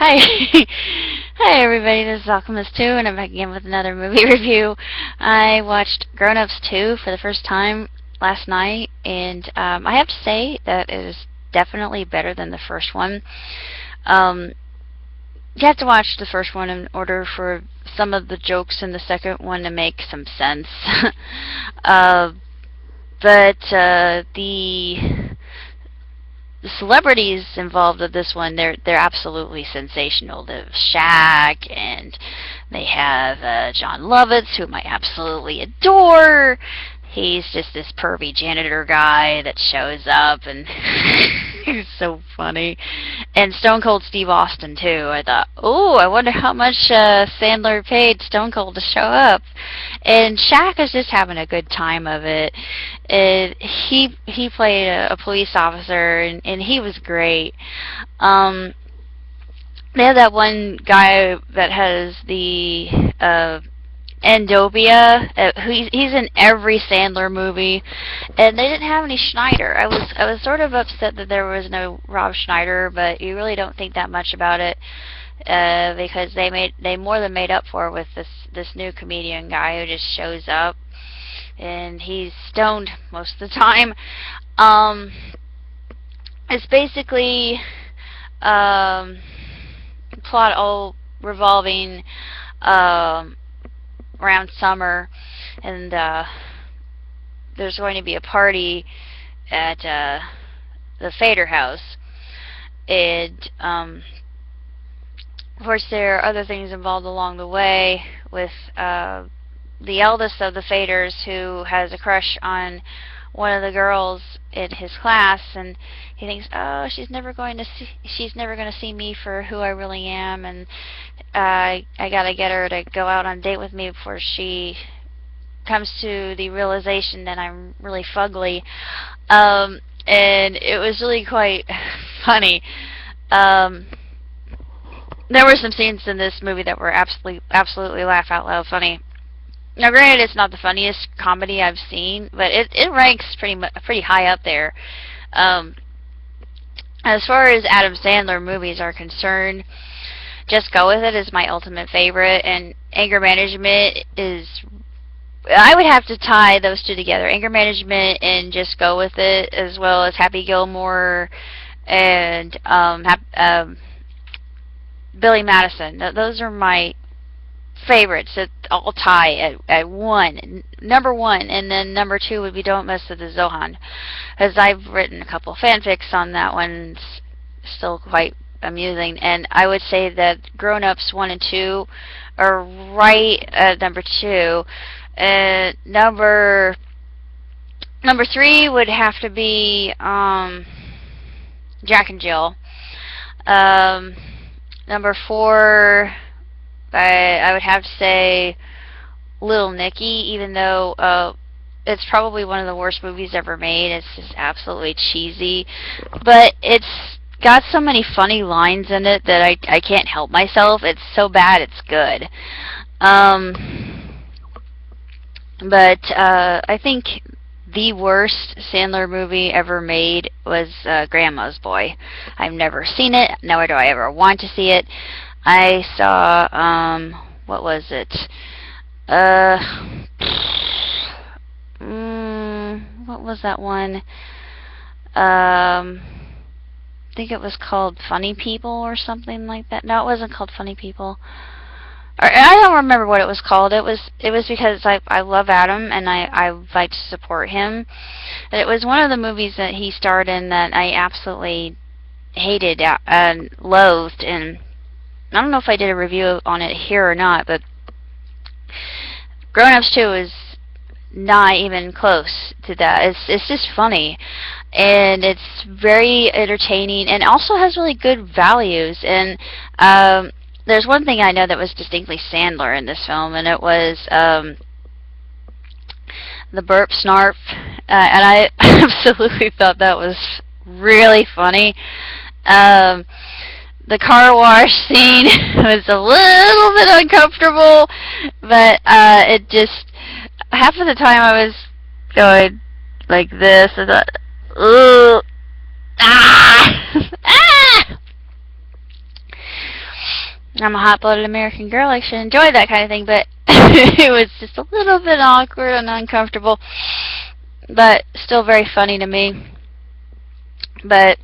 Hi. Hi everybody, this is Alchemist 2 and I'm back again with another movie review. I watched Grown Ups 2 for the first time last night and I have to say that it is definitely better than the first one. Um, you have to watch the first one in order for some of the jokes in the second one to make some sense. uh, but the celebrities involved with this one, they're absolutely sensational. There's Shaq, and they have John Lovitz, whom I absolutely adore. He's just this pervy janitor guy that shows up, and he's so funny. And Stone Cold Steve Austin, too. I thought, oh, I wonder how much Sandler paid Stone Cold to show up. And Shaq is just having a good time of it. He played a police officer, and he was great. They have that one guy that has the endopia. He's in every Sandler movie, and they didn't have any Schneider. I was sort of upset that there was no Rob Schneider, but you really don't think that much about it because they more than made up for it with this new comedian guy who just shows up, and he's stoned most of the time. It's basically plot all revolving around summer, and there's going to be a party at the Fader house, and of course there are other things involved along the way with the eldest of the Faders, who has a crush on one of the girls in his class, and he thinks, oh, she's never going to see me for who I really am, and I gotta get her to go out on a date with me before she comes to the realization that I'm really fugly. And it was really quite funny. There were some scenes in this movie that were absolutely laugh out loud funny. Now, granted, it's not the funniest comedy I've seen, but it ranks pretty high up there. As far as Adam Sandler movies are concerned, Just Go With It is my ultimate favorite, and Anger Management is... I would have to tie those two together, Anger Management and Just Go With It, as well as Happy Gilmore and Billy Madison. Those are my favorites that all tie at number one, and then number two would be Don't Mess With the Zohan, as I've written a couple fanfics on that one. It's still quite amusing, and I would say that Grown Ups 1 and 2 are right at number 2. Number 3 would have to be Jack and Jill. Number 4, I would have to say Little Nicky, even though it's probably one of the worst movies ever made. It's just absolutely cheesy, but it's got so many funny lines in it that I can't help myself. It's so bad it's good. But I think the worst Sandler movie ever made was Grandma's Boy. I've never seen it, nor do I ever want to see it. I saw, what was it? What was that one? I think it was called Funny People or something like that. No, it wasn't called Funny People. I don't remember what it was called. It was because I love Adam and I like to support him. And it was one of the movies that he starred in that I absolutely hated and loathed, and I don't know if I did a review on it here or not, but Grown Ups 2 is not even close to that. It's just funny, and it's very entertaining, and also has really good values. And there's one thing I know that was distinctly Sandler in this film, and it was the burp snarf, and I absolutely thought that was really funny. The car wash scene was a little bit uncomfortable, but it just, half of the time I was going like this, and I thought, ugh, ah, ah! I'm a hot-blooded American girl. I should enjoy that kind of thing, but it was just a little bit awkward and uncomfortable, but still very funny to me. But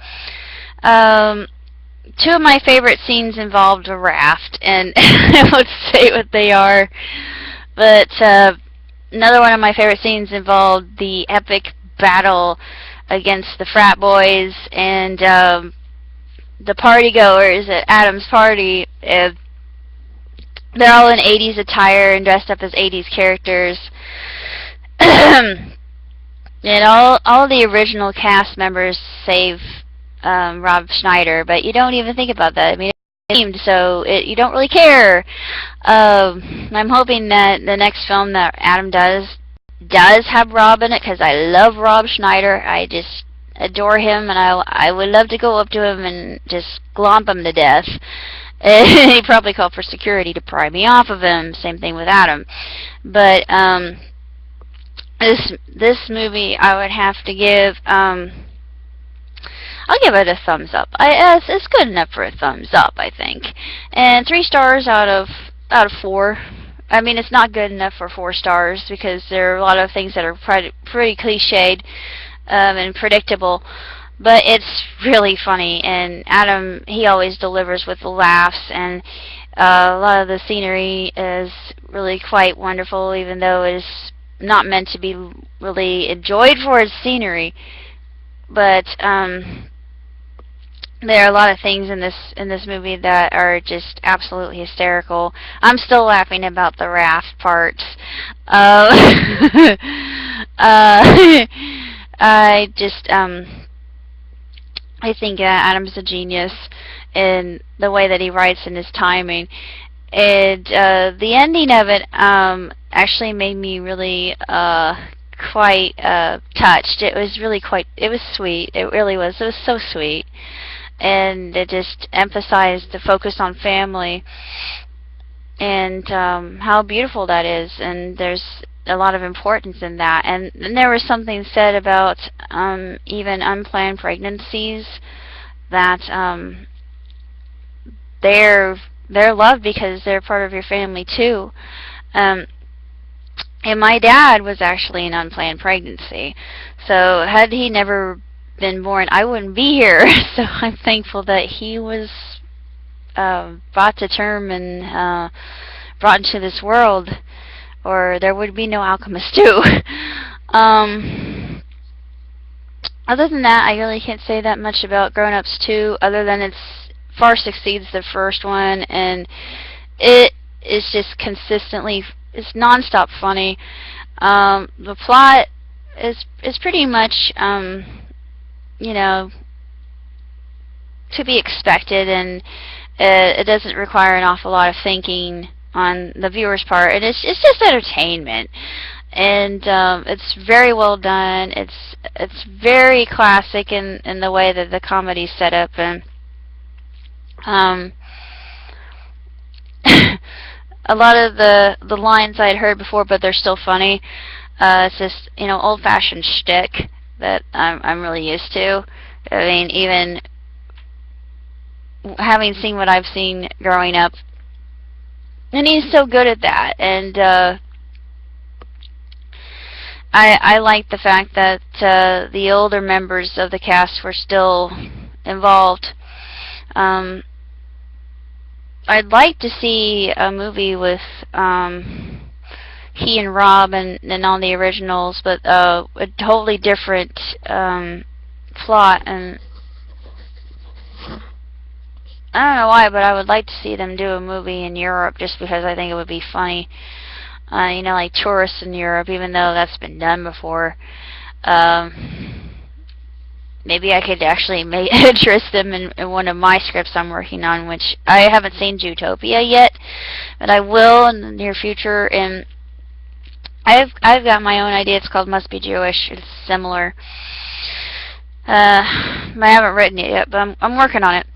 two of my favorite scenes involved a raft, and I won't say what they are, but another one of my favorite scenes involved the epic battle against the frat boys and the party goers at Adam's party. They're all in 80s attire and dressed up as 80s characters. And all the original cast members save Rob Schneider, but you don't even think about that. I mean, it's named, so you don't really care. I'm hoping that the next film that Adam does have Rob in it, because I love Rob Schneider. I just adore him, and I would love to go up to him and just glomp him to death. He probably called for security to pry me off of him. Same thing with Adam. But this movie, I would have to give. I'll give it a thumbs up. It's good enough for a thumbs up, I think. And 3 stars out of 4. I mean, it's not good enough for 4 stars because there are a lot of things that are pretty cliched and predictable. But it's really funny, and Adam, he always delivers with the laughs, and a lot of the scenery is really quite wonderful, even though it is not meant to be really enjoyed for its scenery. But there are a lot of things in this movie that are just absolutely hysterical. I'm still laughing about the raft parts. I just I think Adam's a genius in the way that he writes and his timing. And the ending of it actually made me really quite touched. It was sweet. It really was. It was so sweet. And it just emphasized the focus on family and how beautiful that is. And there's a lot of importance in that. And there was something said about even unplanned pregnancies, that they're loved because they're part of your family too. And my dad was actually an unplanned pregnancy, so had he never been born, I wouldn't be here. So I'm thankful that he was brought to term and brought into this world, or there would be no Alchemist 2. Other than that, I really can't say that much about Grown Ups 2, other than it's far succeeds the first one, and it is just consistently, it's non-stop funny. The plot is pretty much, you know, to be expected, and it doesn't require an awful lot of thinking on the viewer's part, and it's just entertainment. And it's very well done. It's very classic in the way that the comedy's set up, and a lot of the lines I'd heard before, but they're still funny. It's just, you know, old-fashioned shtick that I'm really used to. I mean, even having seen what I've seen growing up, and he's so good at that. And I like the fact that the older members of the cast were still involved. I'd like to see a movie with he and Rob and all the originals, but a totally different plot. And I don't know why, but I would like to see them do a movie in Europe, just because I think it would be funny. You know, like Tourists in Europe, even though that's been done before. Maybe I could actually interest them in one of my scripts I'm working on, which I haven't seen Zootopia yet, but I will in the near future. And I've got my own idea. It's called Must Be Jewish. It's similar. I haven't written it yet, but I'm working on it.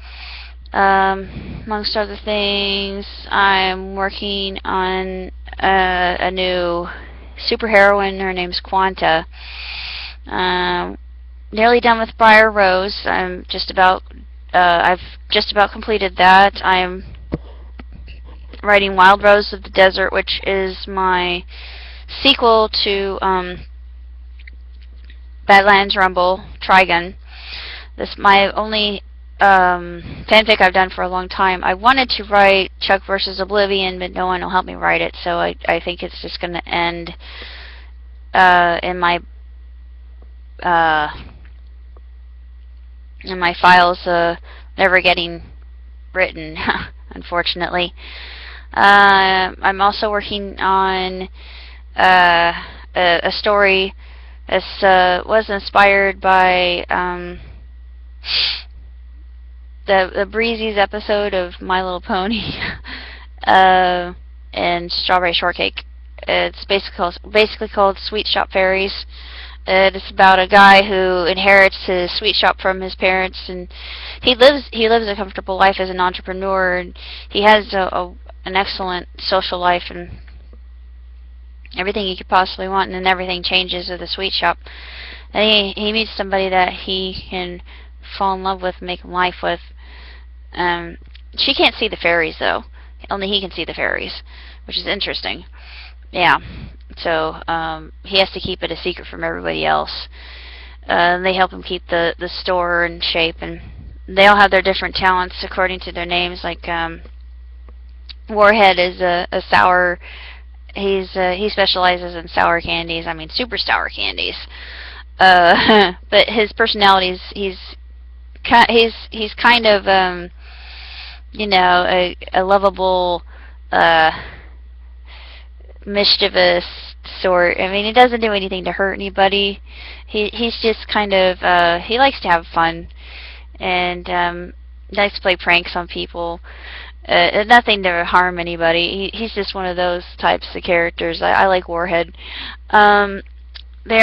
Amongst other things, I'm working on a new superheroine. Her name's Quanta. Nearly done with Briar Rose. I've just about completed that. I'm writing Wild Rose of the Desert, which is my sequel to Badlands Rumble Trigun. This is my only fanfic I've done for a long time. I wanted to write Chuck versus Oblivion, but no one will help me write it, so I think it's just going to end in my files never getting written, unfortunately. I'm also working on a story that was inspired by the Breezy's episode of My Little Pony and Strawberry Shortcake. It's basically called Sweet Shop Fairies. It's about a guy who inherits his sweet shop from his parents, and he lives a comfortable life as an entrepreneur, and he has an excellent social life and everything you could possibly want, and then everything changes with the sweet shop. And he meets somebody that he can fall in love with, make life with. She can't see the fairies, though. Only he can see the fairies, which is interesting. Yeah. So he has to keep it a secret from everybody else. They help him keep the store in shape, and they all have their different talents according to their names. Like Warhead is a sour. He specializes in sour candies. I mean, super sour candies. But his personality is he's kind of a lovable, mischievous sort. I mean, he doesn't do anything to hurt anybody. He's just kind of he likes to have fun and likes to play pranks on people. Nothing to harm anybody. He's just one of those types of characters. I like Warhead. There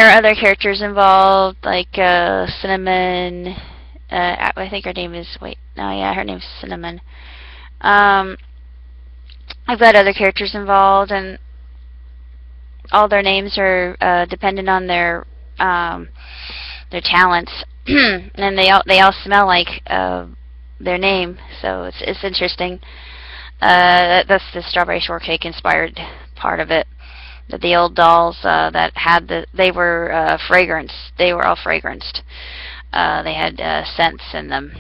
are other characters involved, like Cinnamon. I think her name is, her name's Cinnamon. I've got other characters involved, and all their names are dependent on their talents, and they all smell like their name, so it's interesting. That's the Strawberry Shortcake inspired part of it. That the old dolls that had they were fragrance. They were all fragranced. They had scents in them.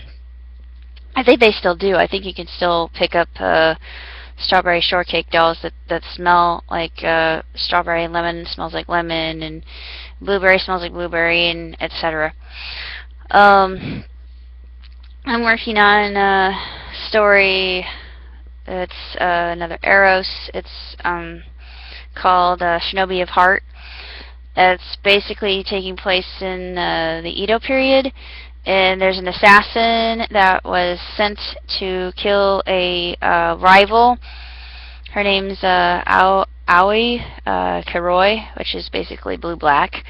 I think they still do. I think you can still pick up Strawberry Shortcake dolls that smell like strawberry, lemon smells like lemon, and blueberry smells like blueberry, and etc. I'm working on a story. It's another Eros. It's called Shinobi of Heart. It's basically taking place in the Edo period, and there's an assassin that was sent to kill a rival. Her name's Aoi Karoi, which is basically blue-black.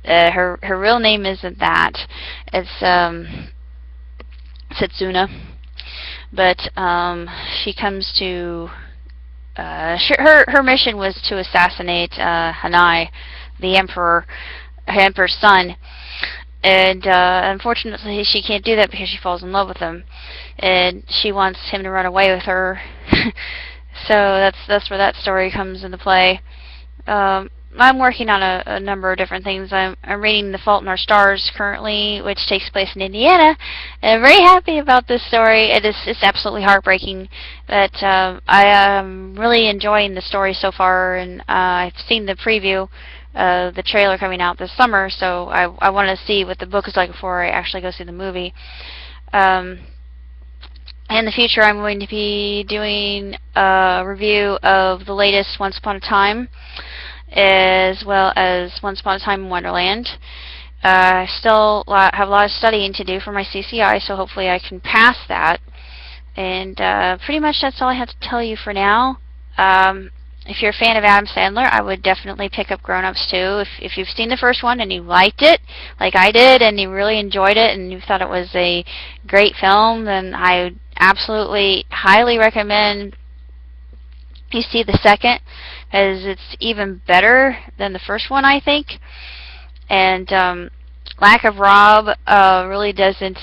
Her real name isn't that. It's Setsuna. But she comes to her mission was to assassinate Hanai, the emperor's son, and unfortunately she can't do that because she falls in love with him, and she wants him to run away with her. So that's where that story comes into play. I'm working on a number of different things. I'm reading The Fault in Our Stars currently, which takes place in Indiana, and I'm very happy about this story. It's absolutely heartbreaking, but I am really enjoying the story so far, and I've seen the preview, the trailer coming out this summer, so I want to see what the book is like before I actually go see the movie. In the future, I'm going to be doing a review of the latest Once Upon a Time, as well as Once Upon a Time in Wonderland. I still have a lot of studying to do for my CCI, so hopefully I can pass that. And pretty much that's all I have to tell you for now. If you're a fan of Adam Sandler, I would definitely pick up Grown Ups too. If you've seen the first one and you liked it, like I did, and you really enjoyed it, and you thought it was a great film, then I would absolutely highly recommend you see the second, as it's even better than the first one, I think. And Lack of Rob really doesn't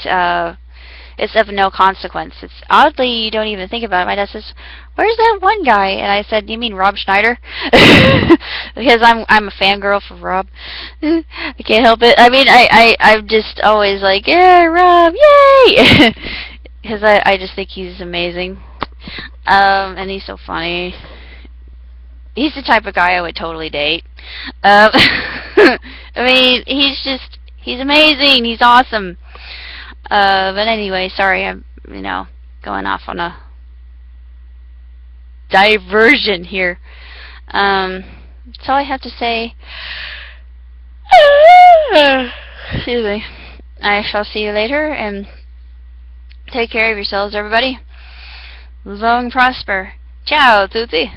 it's of no consequence. It's oddly you don't even think about it. My dad says, "Where's that one guy?" And I said, "You mean Rob Schneider?" Because I'm a fangirl for Rob. I can't help it. I mean, I'm just always like, "Yeah, Rob, yay!" Because I just think he's amazing. And he's so funny. He's the type of guy I would totally date. I mean, he's amazing. He's awesome. But anyway, sorry, I'm, going off on a diversion here. That's all I have to say. Excuse me. I shall see you later, and take care of yourselves, everybody. Live long and prosper. Ciao, tutti.